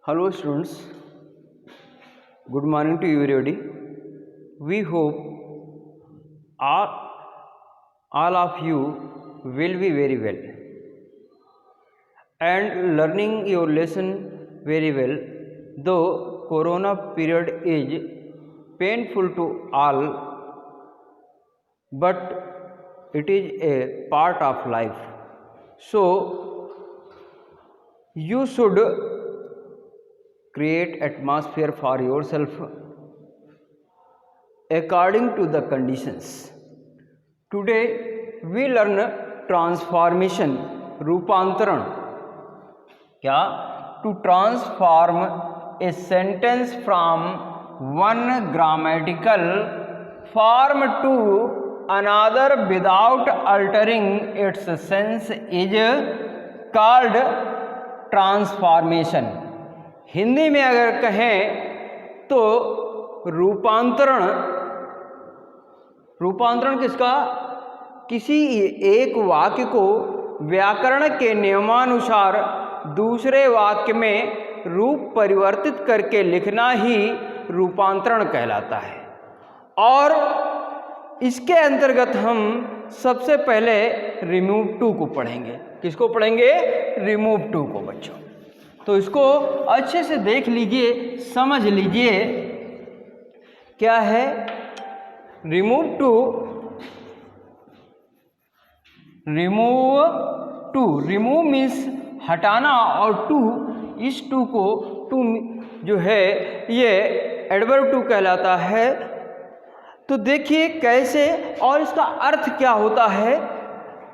Hello students, good morning to you everybody. We hope all, all of you will be very well and learning your lesson very well. Though corona period is painful to all, but it is a part of life. So you should create atmosphere for yourself according to the conditions. Today we learn transformation, रूपांतरण. क्या? To transform a sentence from one grammatical form to another without altering its sense is called transformation. Hindi में अगर कहें तो रूपांतरण किसका? किसी एक वाक्य को व्याकरण के नियमानुसार दूसरे वाक्य में रूप परिवर्तित करके लिखना ही रूपांतरण कहलाता है। और इसके अंतर्गत हम सबसे पहले रिमूव टू को पढ़ेंगे। किसको पढ़ेंगे? रिमूव टू को बच्चों। तो इसको अच्छे से देख लीजिए, समझ लीजिए क्या है रिमूव टू। रिमूव मीन्स हटाना, और टू, इस टू को, टू जो है ये एडवर्ब टू कहलाता है। तो देखिए कैसे, और इसका अर्थ क्या होता है।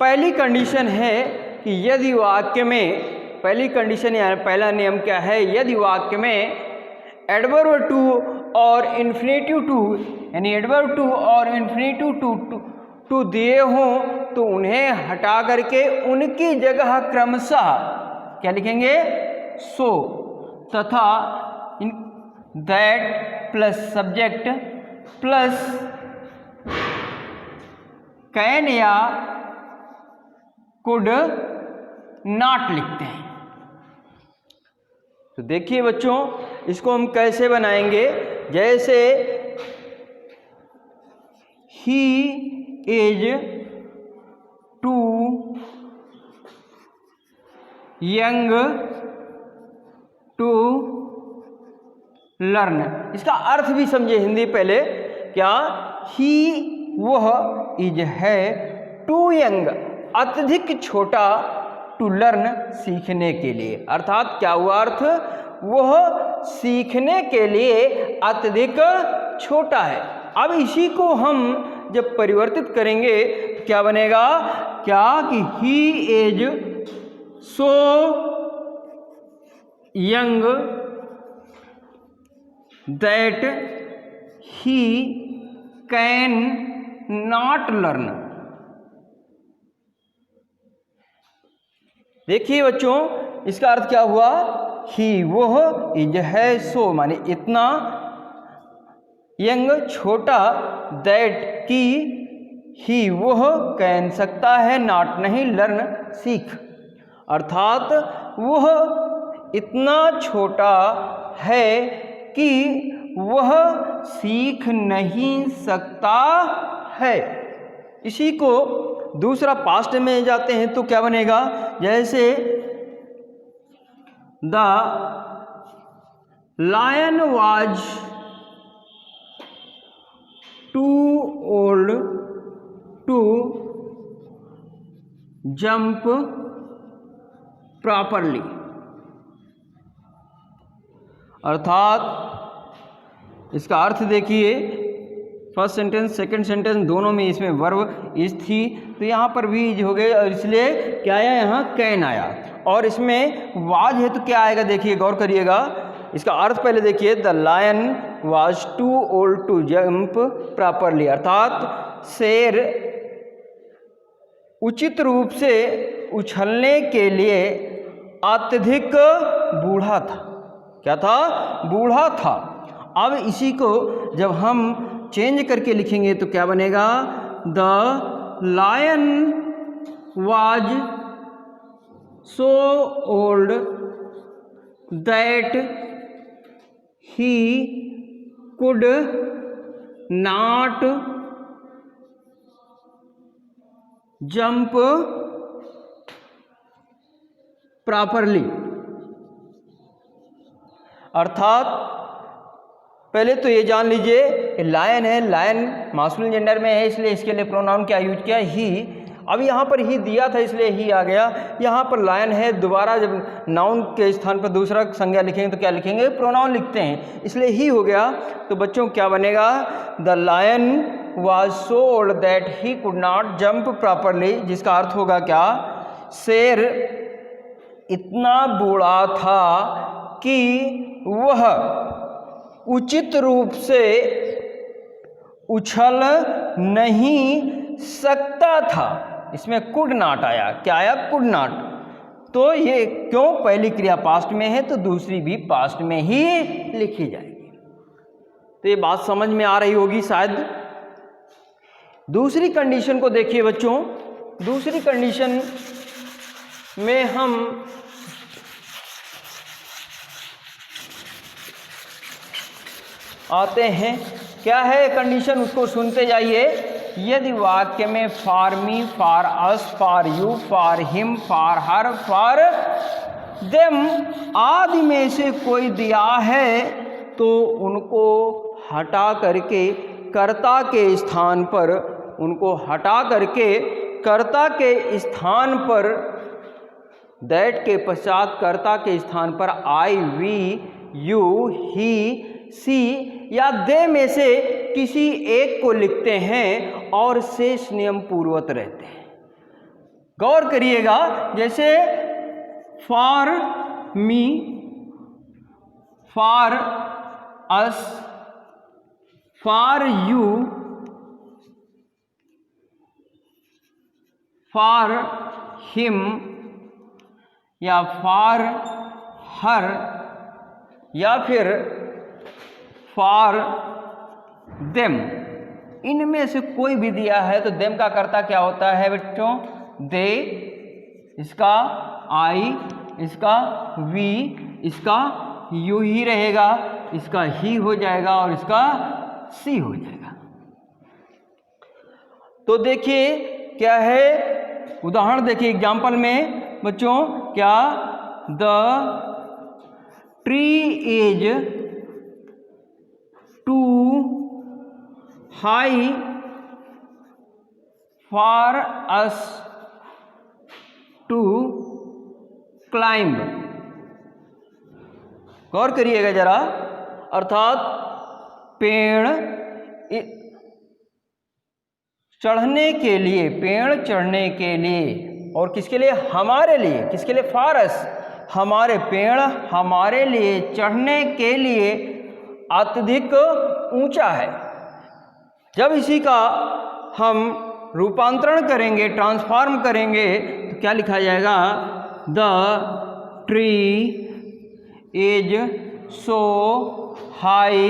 पहली कंडीशन है कि यदि वाक्य में, पहली कंडीशन या पहला नियम क्या है, यदि वाक्य में एडवर्ब टू और इन्फिनेटिव टू, यानी एडवर्ब टू और इन्फिनेटिव टू दिए हों तो उन्हें हटा करके उनकी जगह क्रमशः क्या लिखेंगे? सो तथा that plus subject plus can या कुड नॉट लिखते हैं। तो देखिए बच्चों, इसको हम कैसे बनाएंगे। जैसे ही is too young to learn. इसका अर्थ भी समझे हिंदी पहले। क्या? ही वह, इज है, टू यंग अत्यधिक छोटा, टू लर्न सीखने के लिए। अर्थात क्या हुआ अर्थ? वह सीखने के लिए अत्यधिक छोटा है। अब इसी को हम जब परिवर्तित करेंगे तो क्या बनेगा? क्या कि he is so young that he can not learn. देखिए बच्चों, इसका अर्थ क्या हुआ? ही वह, इज है, सो माने इतना, यंग छोटा, दैट की, ही वह, कैन सकता है, नॉट नहीं, लर्न सीख। अर्थात वह इतना छोटा है कि वह सीख नहीं सकता है। इसी को दूसरा पास्ट में जाते हैं तो क्या बनेगा? जैसे the lion was too old to jump properly. अर्थात इसका अर्थ देखिए, फर्स्ट सेंटेंस सेकंड सेंटेंस दोनों में इसमें वर्ब इज थी, तो यहाँ पर भी इज हो गए, और इसलिए क्या आया? यहाँ कैन आया। और इसमें वाज है तो क्या आएगा? देखिए गौर करिएगा। इसका अर्थ पहले देखिए, the lion was too old to jump properly. अर्थात शेर उचित रूप से उछलने के लिए अत्यधिक बूढ़ा था। क्या था? बूढ़ा था। अब इसी को जब हम चेंज करके लिखेंगे तो क्या बनेगा? The lion was so old that he could not jump properly। अर्थात पहले तो ये जान लीजिए लायन है, लायन मास्कुलिन जेंडर में है, इसलिए इसके लिए प्रोनाउन क्या यूज किया, ही। अब यहाँ पर ही दिया था इसलिए ही आ गया। यहाँ पर लायन है, दोबारा जब नाउन के स्थान पर दूसरा संज्ञा लिखेंगे तो क्या लिखेंगे, प्रोनाउन लिखते हैं, इसलिए ही हो गया। तो बच्चों क्या बनेगा, the lion was so old that he could not jump properly, जिसका अर्थ होगा क्या, शेर इतना बूढ़ा था कि वह उचित रूप से उछल नहीं सकता था। इसमें कुड नॉट आया, क्या आया, कुड नॉट। तो ये क्यों, पहली क्रिया पास्ट में है तो दूसरी भी पास्ट में ही लिखी जाएगी। तो ये बात समझ में आ रही होगी शायद। दूसरी कंडीशन को देखिए बच्चों। दूसरी कंडीशन में हम आते हैं, क्या है कंडीशन, उसको सुनते जाइए। यदि वाक्य में for me, for us, for you, for him, for her, for them आदि में से कोई दिया है तो उनको हटा करके कर्ता के स्थान पर, उनको हटा करके कर्ता के स्थान पर, दैट के पश्चात कर्ता के स्थान पर आई, वी, यू, ही, सी या दे में से किसी एक को लिखते हैं और शेष नियम पूर्वत रहते हैं। गौर करिएगा, जैसे for me, for us, for you, for him या फॉर हर या फिर फॉर देम, इनमें से कोई भी दिया है तो देम का कर्ता क्या होता है बच्चों, दे, इसका आई, इसका वी, इसका यू ही रहेगा, इसका ही हो जाएगा और इसका सी हो जाएगा। तो देखिए क्या है, उदाहरण देखिए एग्जाम्पल में बच्चों, क्या, the tree is too high for us to climb. गौर करिएगा जरा, अर्थात पेड़ चढ़ने के लिए, पेड़ चढ़ने के लिए, और किसके लिए, हमारे लिए, किसके लिए, फॉरस, हमारे पेड़ हमारे लिए चढ़ने के लिए अत्यधिक ऊंचा है। जब इसी का हम रूपांतरण करेंगे, ट्रांसफॉर्म करेंगे तो क्या लिखा जाएगा, the tree is so high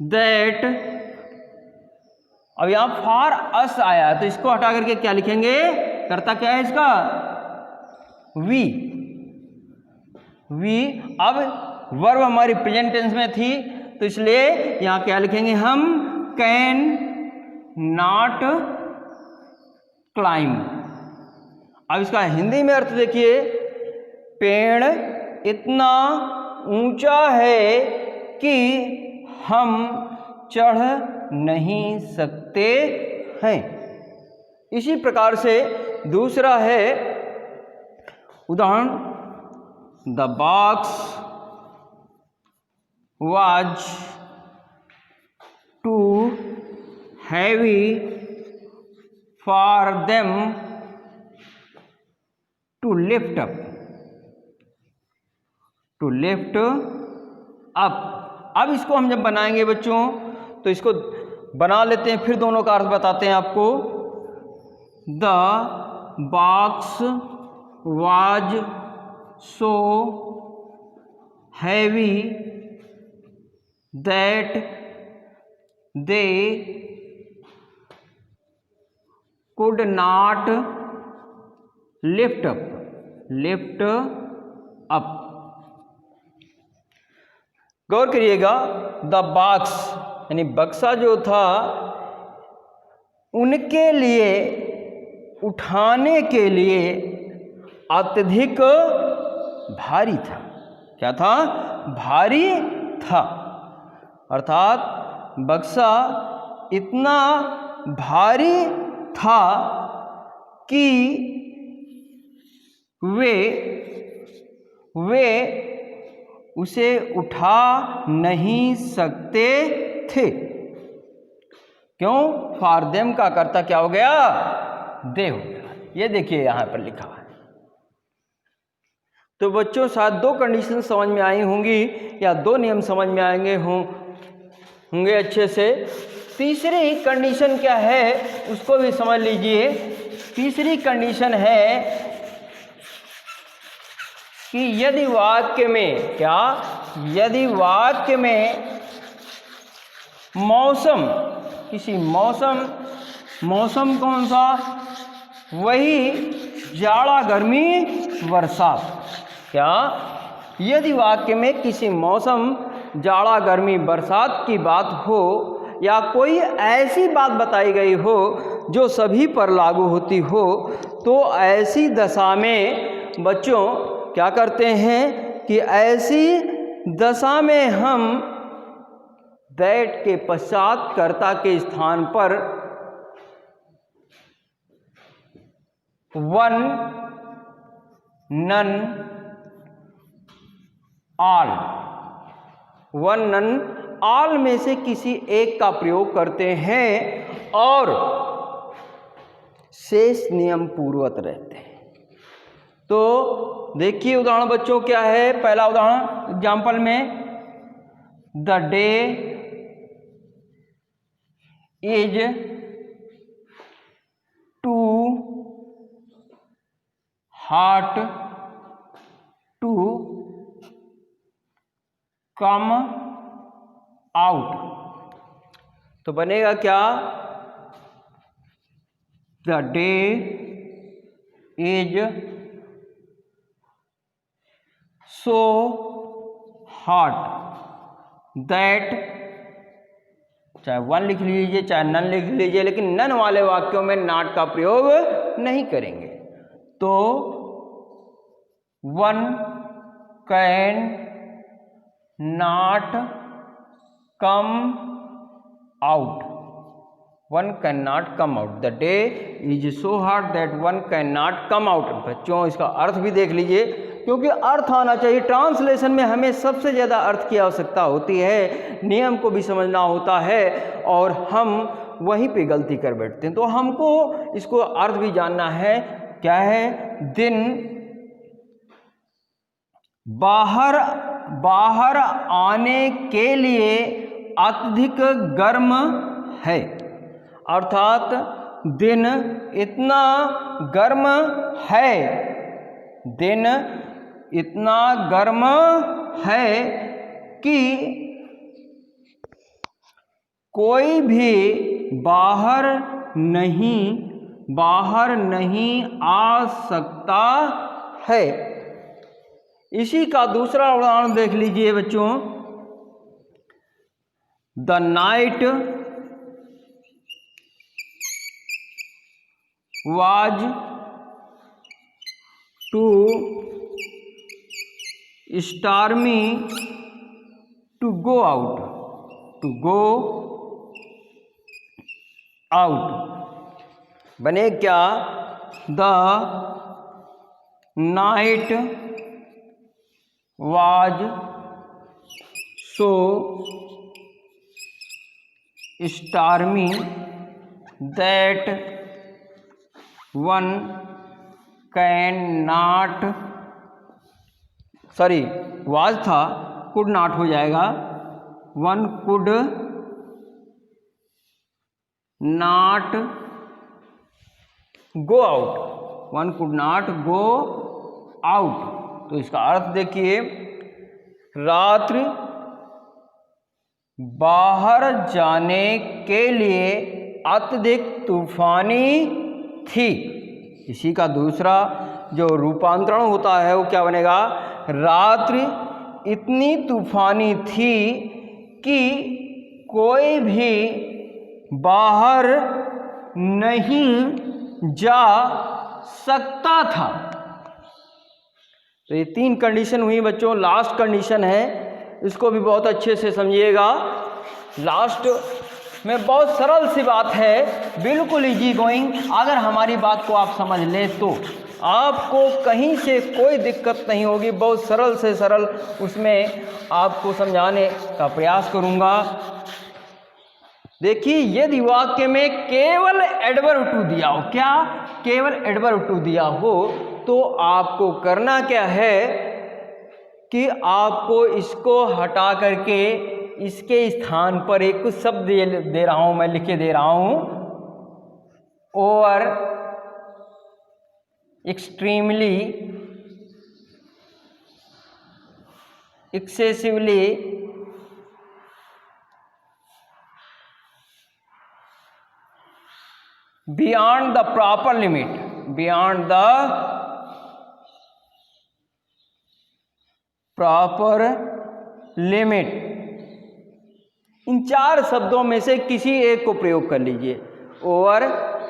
that, अब यहाँ फॉर अस आया तो इसको हटा करके क्या लिखेंगे, कर्ता क्या है इसका, वी, वी। अब वर्ब हमारी प्रेजेंट टेंस में थी तो इसलिए यहाँ क्या लिखेंगे हम, कैन नॉट क्लाइंब। अब इसका हिंदी में अर्थ देखिए, पेड़ इतना ऊंचा है कि हम चढ़ नहीं सकते हैं। इसी प्रकार से दूसरा है उदाहरण, the box was too heavy for them to lift up, to lift up। अब इसको हम जब बनाएंगे बच्चों तो इसको बना लेते हैं, फिर दोनों का अर्थ बताते हैं आपको। The box was so heavy that they could not lift up, lift अब गौर करिएगा, द बॉक्स यानी बक्सा जो था उनके लिए उठाने के लिए अत्यधिक भारी था। क्या था? भारी था। अर्थात बक्सा इतना भारी था कि वे उसे उठा नहीं सकते थे। क्यों? फॉर देम का कर्ता क्या हो गया? दे हो गया। ये देखिए यहां पर लिखा है। तो बच्चों शायद दो कंडीशन समझ में आई होंगी या दो नियम समझ में आएंगे होंगे अच्छे से। तीसरी कंडीशन क्या है उसको भी समझ लीजिए। तीसरी कंडीशन है कि यदि वाक्य में क्या? यदि वाक्य में मौसम, किसी मौसम कौन सा? वही जाड़ा गर्मी बरसात। क्या? यदि वाक्य में किसी मौसम जाड़ा गर्मी बरसात की बात हो या कोई ऐसी बात बताई गई हो जो सभी पर लागू होती हो, तो ऐसी दशा में बच्चों क्या करते हैं कि ऐसी दशा में हम दैट के पश्चात कर्ता के स्थान पर one, none, all, one, none, all में से किसी एक का प्रयोग करते हैं और शेष नियम पूर्ववत रहते हैं। तो देखिए उदाहरण बच्चों क्या है। पहला उदाहरण एग्जाम्पल में, the day is too hot to come out. तो बनेगा क्या? The day is so hot that, चाहे वन लिख लीजिए चाहे नन लिख लीजिए, लेकिन नन वाले वाक्यों में नॉट का प्रयोग नहीं करेंगे। तो one can not come out, one can not come out. The day is so hot that one can not come out. बच्चों इसका अर्थ भी देख लीजिए, क्योंकि अर्थ आना चाहिए। ट्रांसलेशन में हमें सबसे ज़्यादा अर्थ की आवश्यकता होती है, नियम को भी समझना होता है और हम वहीं पे गलती कर बैठते हैं। तो हमको इसको अर्थ भी जानना है। क्या है? दिन बाहर आने के लिए अत्यधिक गर्म है। अर्थात दिन इतना गर्म है, दिन इतना गर्म है कि कोई भी बाहर नहीं आ सकता है। इसी का दूसरा उदाहरण देख लीजिए बच्चों। The night was too stormy to go out. बने क्या? The night was so stormy that one can not, sorry was था, कुड नॉट हो जाएगा, one could not go out, one could not go out. तो इसका अर्थ देखिए, रात्रि बाहर जाने के लिए अत्यधिक तूफानी थी। इसी का दूसरा जो रूपांतरण होता है वो क्या बनेगा? रात्रि इतनी तूफानी थी कि कोई भी बाहर नहीं जा सकता था। तो ये 3 कंडीशन हुई बच्चों। लास्ट कंडीशन है, इसको भी बहुत अच्छे से समझिएगा। लास्ट में बहुत सरल सी बात है, बिल्कुल इजी गोइंग। अगर हमारी बात को आप समझ लें तो आपको कहीं से कोई दिक्कत नहीं होगी। बहुत सरल से सरल उसमें आपको समझाने का प्रयास करूंगा। देखिए, यदि वाक्य में केवल एडवर्ब टू दिया हो, क्या केवल एडवर्ब टू दिया हो, तो आपको करना क्या है कि आपको इसको हटा करके इसके स्थान पर एक कुछ शब्द दे रहा हूं, मैं लिख के दे रहा हूं, over extremely, excessively, beyond the proper limit, beyond the proper limit. इन 4 शब्दों में से किसी एक को प्रयोग कर लीजिए। ओवर,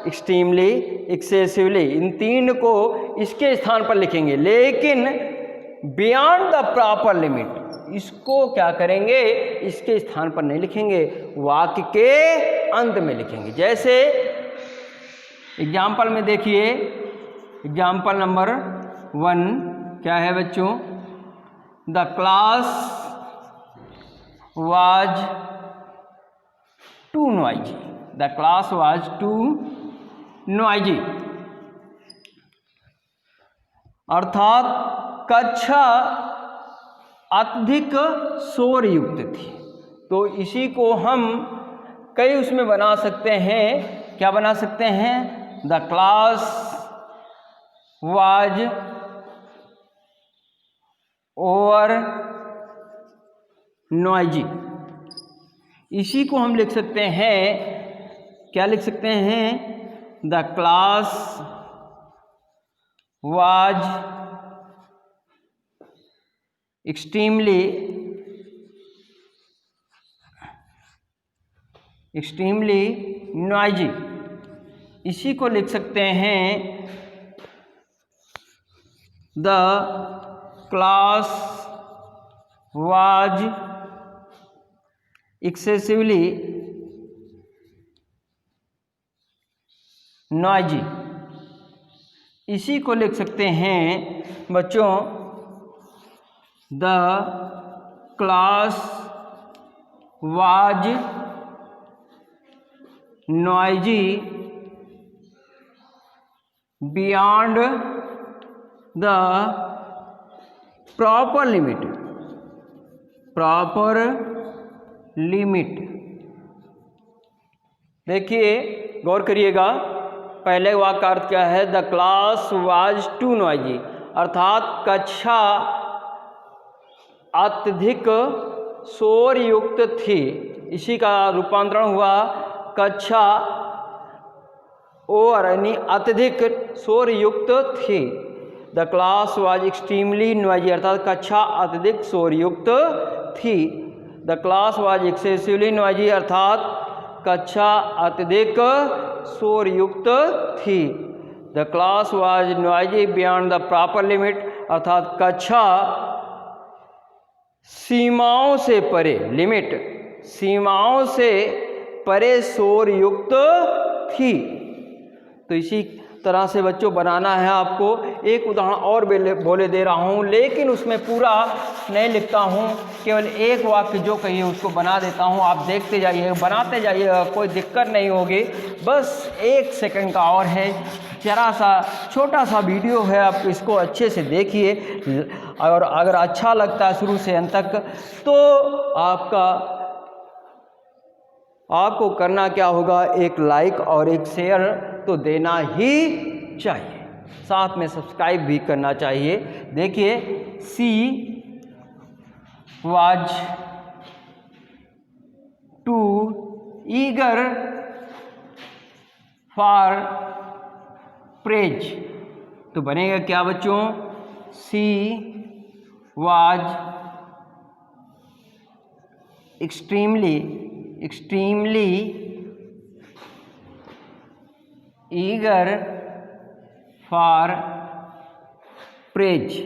एक्सट्रीमली, एक्सेसिवली, इन 3 को इसके स्थान पर लिखेंगे, लेकिन बियॉन्ड द प्रॉपर लिमिट इसको क्या करेंगे, इसके स्थान पर नहीं लिखेंगे, वाक्य के अंत में लिखेंगे। जैसे एग्जाम्पल में देखिए, एग्जाम्पल नंबर 1 क्या है बच्चों? The class was too noisy, the class was too noisy, अर्थात कक्षा अत्यधिक शोर युक्त थी। तो इसी को हम कई उसमें बना सकते हैं। क्या बना सकते हैं? The class was over noisy। इसी को हम लिख सकते हैं, क्या लिख सकते हैं? The class was extremely noisy। इसी को लिख सकते हैं the class was excessively noisy। इसी को लिख सकते हैं बच्चों the class was noisy beyond the proper limit, proper limit. देखिए, गौर करिएगा, पहले वाक्य का अर्थ क्या है? The class was too noisy, अर्थात कक्षा अत्यधिक शोर युक्त थी। इसी का रूपांतरण हुआ कक्षा और यानी अत्यधिक शोर युक्त थी। The class was extremely noisy, अर्थात कक्षा अत्यधिक शोर युक्त थी। The class was excessively noisy, अर्थात कक्षा अत्यधिक शोर युक्त थी। The class was noisy beyond the proper limit, अर्थात कक्षा सीमाओं से परे, लिमिट सीमाओं से परे शोर युक्त थी। तो इसी तरह से बच्चों बनाना है आपको। एक उदाहरण और बोले दे रहा हूँ, लेकिन उसमें पूरा नहीं लिखता हूँ, केवल एक वाक्य जो कहिए उसको बना देता हूँ। आप देखते जाइए, बनाते जाइएगा, कोई दिक्कत नहीं होगी। बस 1 सेकंड का और है, जरा सा छोटा सा वीडियो है, आप इसको अच्छे से देखिए। और अगर अच्छा लगता है शुरू से अंत तक, तो आपको करना क्या होगा? एक लाइक और एक शेयर तो देना ही चाहिए, साथ में सब्सक्राइब भी करना चाहिए। देखिए, she was too eager for praise. तो बनेगा क्या बच्चों? सी was extremely eager for praise,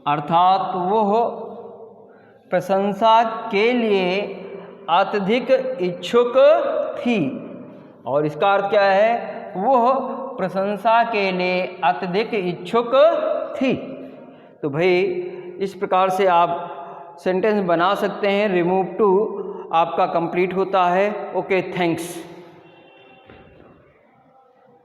अर्थात वह प्रशंसा के लिए अत्यधिक इच्छुक थी। और इसका अर्थ क्या है? वह प्रशंसा के लिए अत्यधिक इच्छुक थी। तो भाई इस प्रकार से आप सेंटेंस बना सकते हैं। रिमूव टू आपका कंप्लीट होता है। Okay, thanks.